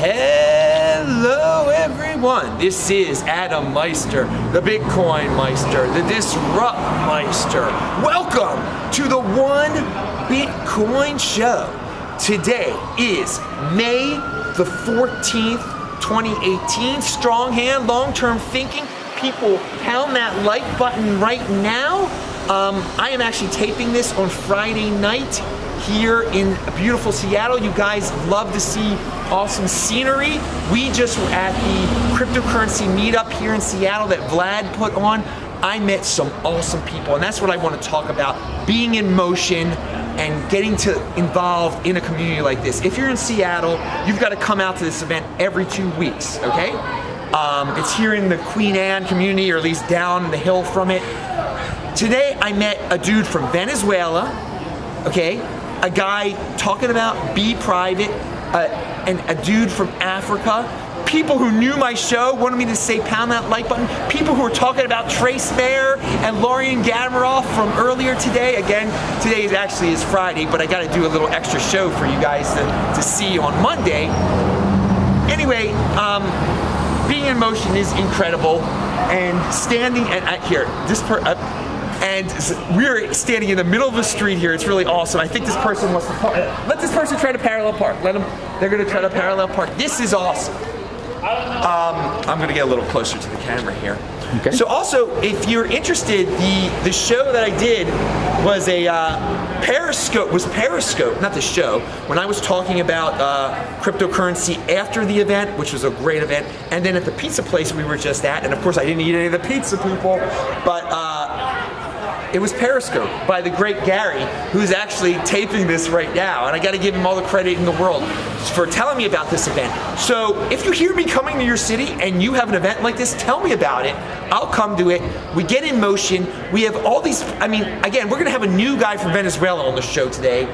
Hello everyone, this is Adam Meister, the Bitcoin Meister, the Disrupt Meister. Welcome to the One Bitcoin Show. Today is May the 14th, 2018. Strong hand, long-term thinking. People, pound that like button right now. I am actually taping this on Friday night here in beautiful Seattle. You guys love to see awesome scenery. We just were at the cryptocurrency meetup here in Seattle that Vlad put on. I met some awesome people, and that's what I want to talk about, being in motion and getting involved in a community like this. If you're in Seattle, you've got to come out to this event every 2 weeks, okay? It's here in the Queen Anne community, or at least down the hill from it. Today, I met a dude from Venezuela, okay? A guy talking about be private, and a dude from Africa. People who knew my show wanted me to say pound that like button. People who were talking about Trace Mayer and Lorian Gamaroff from earlier today. Again, today is Friday, but I got to do a little extra show for you guys to see on Monday. Anyway, being in motion is incredible, and standing here, and we're standing in the middle of the street here. It's really awesome. I think this person wants to park. Let this person try to parallel park. They're going to try to parallel park. This is awesome. I'm going to get a little closer to the camera here. Okay. So also, if you're interested, the show that I did was a Periscope, not the show, when I was talking about cryptocurrency after the event, which was a great event, and then at the pizza place we were just at, and of course I didn't eat any of the pizza, people, but it was Periscope by the great Gary, who's actually taping this right now, and I got to give him all the credit in the world for telling me about this event. So if you hear me coming to your city and you have an event like this, tell me about it. I'll come to it. We get in motion. We have all these, again, we're going to have a new guy from Venezuela on the show today,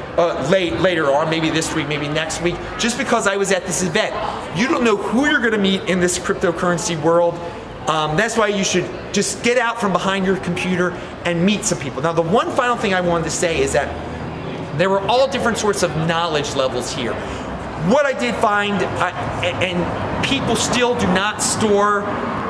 later on, maybe this week, maybe next week, just because I was at this event. You don't know who you're going to meet in this cryptocurrency world. That's why you should just get out from behind your computer and meet some people. Now, the one final thing I wanted to say is that there were all different sorts of knowledge levels here. What I did find, and people still do not store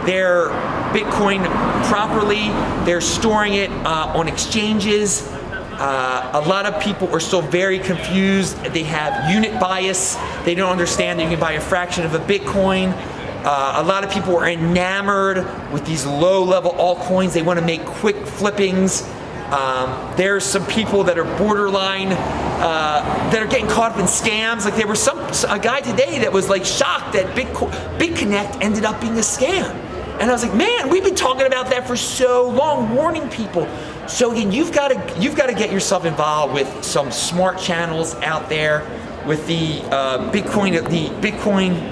their Bitcoin properly. They're storing it on exchanges. A lot of people are still very confused. They have unit bias. They don't understand that you can buy a fraction of a Bitcoin. A lot of people are enamored with these low-level altcoins. They want to make quick flippings. There's some people that are borderline, that are getting caught up in scams. Like there was a guy today that was like shocked that BitConnect ended up being a scam. And I was like, man, we've been talking about that for so long, warning people. So again, you've got to get yourself involved with some smart channels out there, with the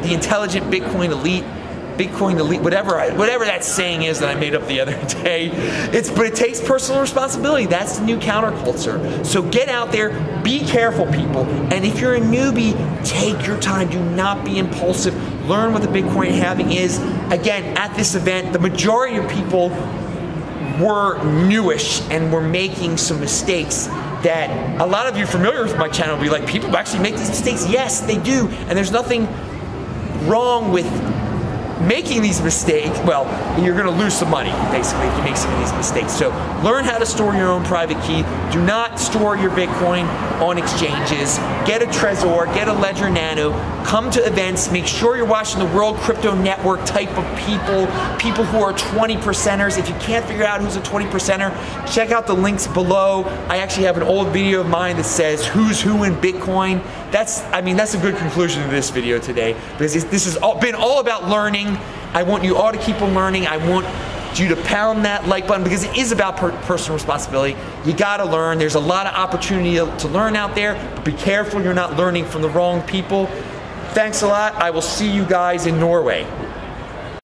the intelligent Bitcoin elite, whatever that saying is that I made up the other day. But it takes personal responsibility. That's the new counterculture. So get out there, be careful, people. And if you're a newbie, take your time. Do not be impulsive. Learn what the Bitcoin halving is. Again, at this event, the majority of people were newish and were making some mistakes that a lot of you familiar with my channel will be like, people actually make these mistakes. Yes, they do. And there's nothing wrong with making these mistakes. Well, you're going to lose some money, basically, if you make some of these mistakes. So learn how to store your own private key. Do not store your Bitcoin on exchanges. Get a Trezor, get a Ledger Nano. Come to events. Make sure you're watching the World Crypto Network type of people who are 20%ers. If you can't figure out who's a 20%er, check out the links below. I actually have an old video of mine that says who's who in Bitcoin. That's a good conclusion to this video today, because this has been all about learning. I want you all to keep on learning. I want you to pound that like button, because it is about personal responsibility. You gotta learn. There's a lot of opportunity to learn out there, but be careful you're not learning from the wrong people. Thanks a lot. I will see you guys in Norway.